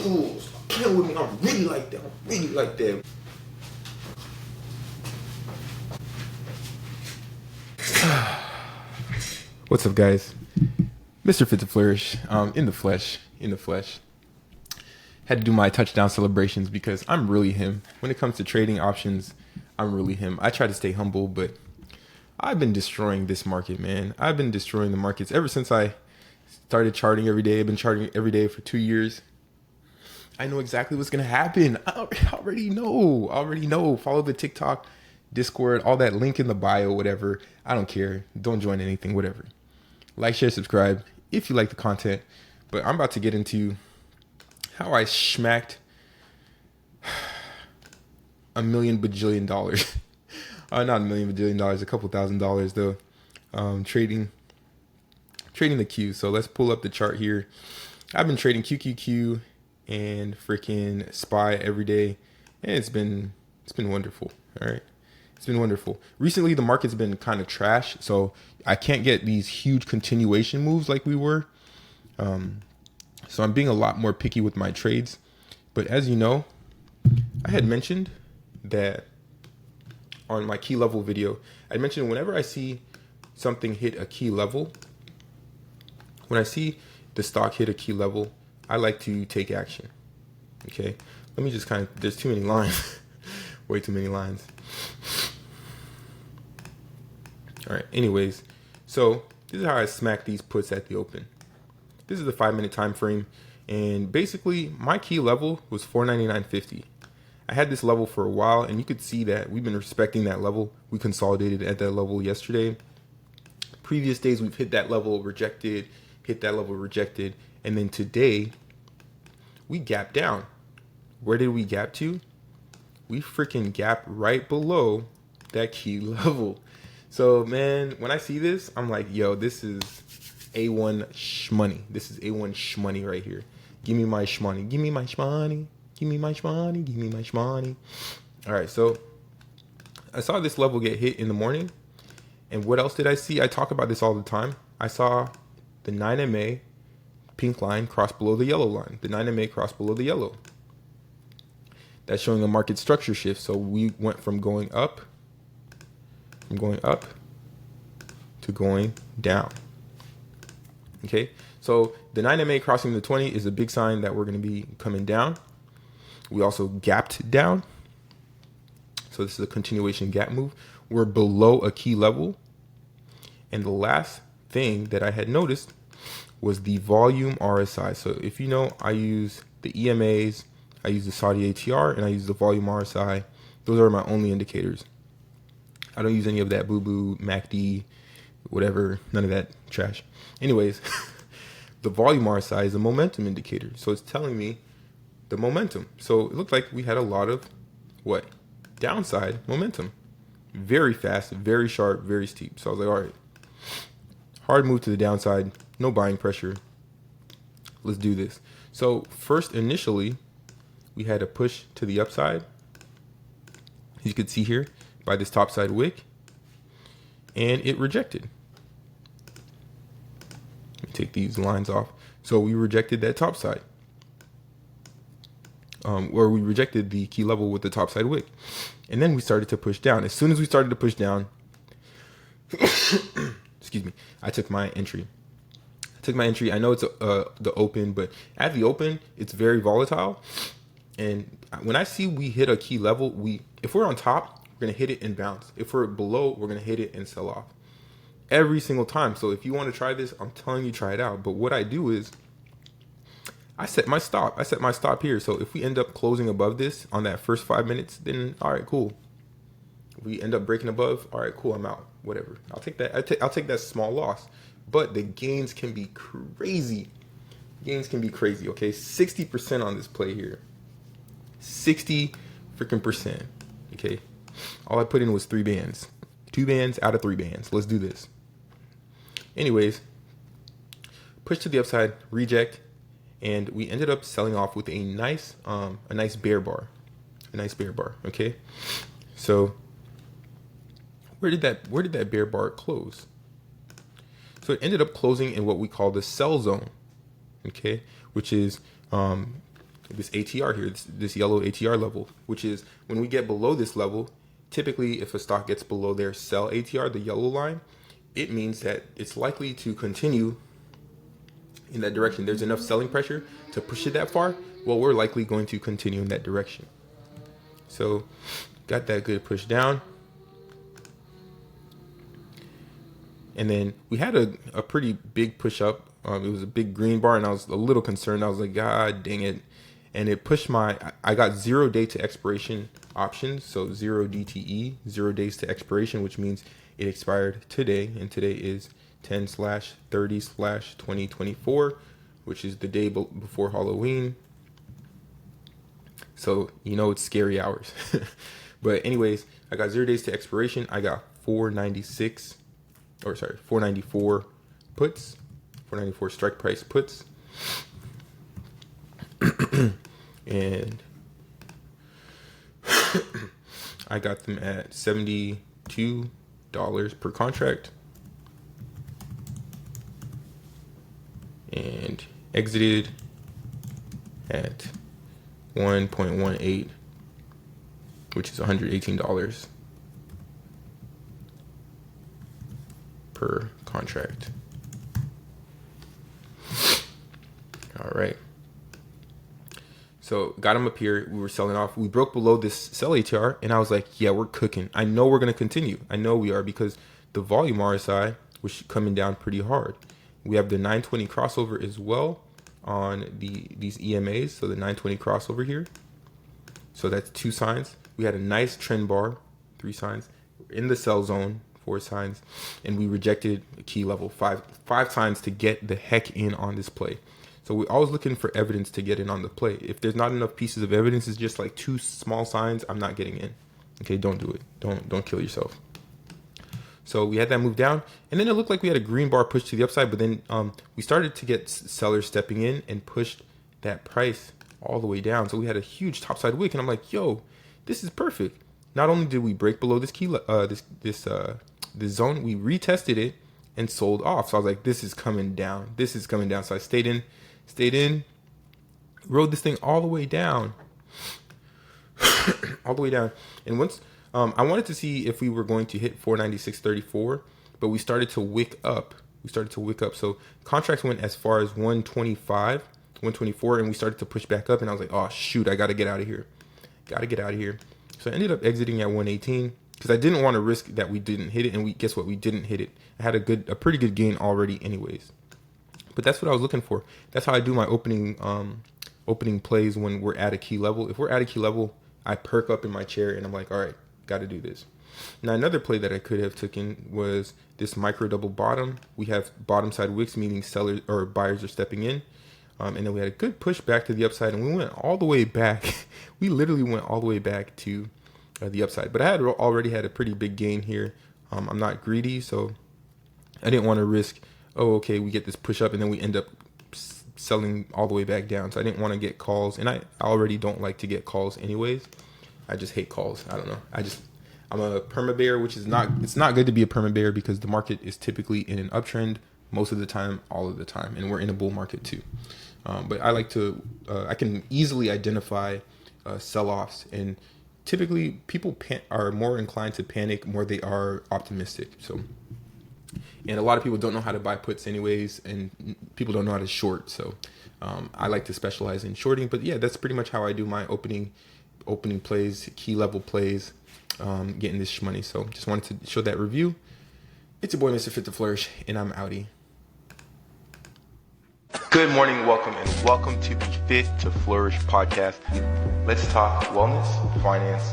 Ooh, stop playing with me. I'm really like that. I'm really like that. What's up, guys? Mr. Fit to Flourish, in the flesh. Had to do my touchdown celebrations because I'm really him. When it comes to trading options, I'm really him. I try to stay humble, but I've been destroying this market, man. I've been destroying the markets ever since I started charting every day. I've been charting every day for 2 years. I know exactly what's going to happen. I already know. Follow the TikTok, Discord, all that link in the bio, whatever. I don't care. Don't join anything, whatever. Like, share, subscribe if you like the content. But I'm about to get into how I smacked $1 million bajillion. Not $1 million bajillion dollars, a couple $1,000s though. Trading the Q. So let's pull up the chart here. I've been trading QQQ and freaking SPY every day, and it's been wonderful. All right, it's been wonderful. Recently, the market's been kind of trash, so I can't get these huge continuation moves like we were. So I'm being a lot more picky with my trades. But as you know, I had mentioned that on my key level video, I mentioned whenever I see something hit a key level, when I see the stock hit a key level, I like to take action. Okay, let me just there's too many lines, way too many lines. All right, anyways, so this is how I smack these puts at the open. This is the 5-minute time frame, and basically my key level was $499.50. I had this level for a while, and you could see that we've been respecting that level. We consolidated at that level yesterday. Previous days we've hit that level, rejected, hit that level, rejected, and then today we gapped down. Where did we gap to? We freaking gapped right below that key level. So man, when I see this, I'm like, yo, this is A1 shmoney. This is A1 shmoney right here. Give me my shmoney. Give me my shmoney. Give me my shmoney. Give me my shmoney. All right, so I saw this level get hit in the morning. And what else did I see? I talk about this all the time. I saw the 9MA pink line cross below the yellow line. The 9MA cross below the yellow. That's showing a market structure shift. So we went from going up to going down. Okay, so the 9MA crossing the 20 is a big sign that we're going to be coming down. We also gapped down. So this is a continuation gap move. We're below a key level. And the last thing that I had noticed was the volume RSI. So if you know, I use the EMAs, I use the Saudi ATR, and I use the volume RSI. Those are my only indicators. I don't use any of that boo-boo, MACD, whatever, none of that trash. Anyways, the volume RSI is a momentum indicator. So it's telling me the momentum. So it looked like we had a lot of what? Downside momentum. Very fast, very sharp, very steep. So I was like, all right, hard move to the downside, no buying pressure. Let's do this. So first, initially, we had a push to the upside. As you can see here by this topside wick, and it rejected. Let me take these lines off. So we rejected that topside. Or we rejected the key level with the topside wick. And then we started to push down. As soon as we started to push down, excuse me, I took my entry. I know it's the open, but at the open, it's very volatile. And when I see we hit a key level, if we're on top, we're going to hit it and bounce. If we're below, we're going to hit it and sell off. Every single time. So if you want to try this, I'm telling you, try it out. But what I do is I set my stop. I set my stop here. So if we end up closing above this on that first 5 minutes, then all right, cool. If we end up breaking above, all right, cool, I'm out. Whatever. I'll take that. I'll take that small loss. But the gains can be crazy. Okay, 60% on this play here. 60 freaking percent. Okay. All I put in was 3 bands. 2 bands out of 3 bands. Let's do this. Anyways, push to the upside, reject, and we ended up selling off with a nice bear bar. Okay. So where did that bear bar close? So it ended up closing in what we call the sell zone. Okay, which is this ATR here, this yellow ATR level, which is when we get below this level, typically if a stock gets below their sell ATR, the yellow line, it means that it's likely to continue in that direction. There's enough selling pressure to push it that far. Well, we're likely going to continue in that direction. So got that good push down. And then we had a pretty big push up. It was a big green bar, and I was a little concerned. I was like, God dang it. And it pushed I got 0 day to expiration options. So 0 DTE, 0 days to expiration, which means it expired today. And today is 10/30/2024, which is the day before Halloween. So, it's scary hours. But anyways, I got 0 days to expiration. I got 494 puts, 494 strike price puts. And I got them at $72 per contract. And exited at 1.18, which is $118 per contract. All right. So got them up here. We were selling off. We broke below this sell ATR, and I was like, yeah, we're cooking. I know we're going to continue. I know we are, because the volume RSI was coming down pretty hard. We have the 920 crossover as well on these EMAs. So the 920 crossover here. So that's 2 signs. We had a nice trend bar, 3 signs. We're in the sell zone, 4 signs, and we rejected a key level 5 times to get the heck in on this play. So we're always looking for evidence to get in on the play. If there's not enough pieces of evidence, it's just like 2 small signs, I'm not getting in. Okay, don't do it. Don't kill yourself. So we had that move down, and then it looked like we had a green bar push to the upside, but then we started to get sellers stepping in and pushed that price all the way down. So we had a huge topside wick, and I'm like, yo, this is perfect. Not only did we break below this this zone, we retested it and sold off. So I was like, this is coming down. This is coming down. So I stayed in, rode this thing all the way down, all the way down. And once I wanted to see if we were going to hit 496.34, but we started to wick up. So contracts went as far as 125, 124, and we started to push back up. And I was like, oh shoot, I got to get out of here. So I ended up exiting at 118 because I didn't want to risk that we didn't hit it. And guess what? We didn't hit it. I had a pretty good gain already anyways. But that's what I was looking for. That's how I do my opening plays when we're at a key level. If we're at a key level, I perk up in my chair and I'm like, all right, got to do this. Now, another play that I could have taken was this micro double bottom. We have bottom side wicks, meaning sellers or buyers are stepping in. And then we had a good push back to the upside, and we went all the way back. We literally went all the way back to the upside. But I had already had a pretty big gain here. I'm not greedy, so I didn't want to risk, okay, we get this push up, and then we end up selling all the way back down. So I didn't want to get calls, and I already don't like to get calls anyways. I just hate calls. I don't know. I'm a perma bear, which is it's not good to be a perma bear because the market is typically in an uptrend most of the time, all of the time, and we're in a bull market too. But I like to, I can easily identify sell-offs, and typically people are more inclined to panic more they are optimistic. So, and a lot of people don't know how to buy puts anyways, and people don't know how to short. So I like to specialize in shorting. But yeah, that's pretty much how I do my opening plays, key level plays, getting this money. So just wanted to show that review. It's your boy, Mr. Fit to Flourish, and I'm outie. Good morning, welcome to the Fit to Flourish podcast. Let's talk wellness, finance,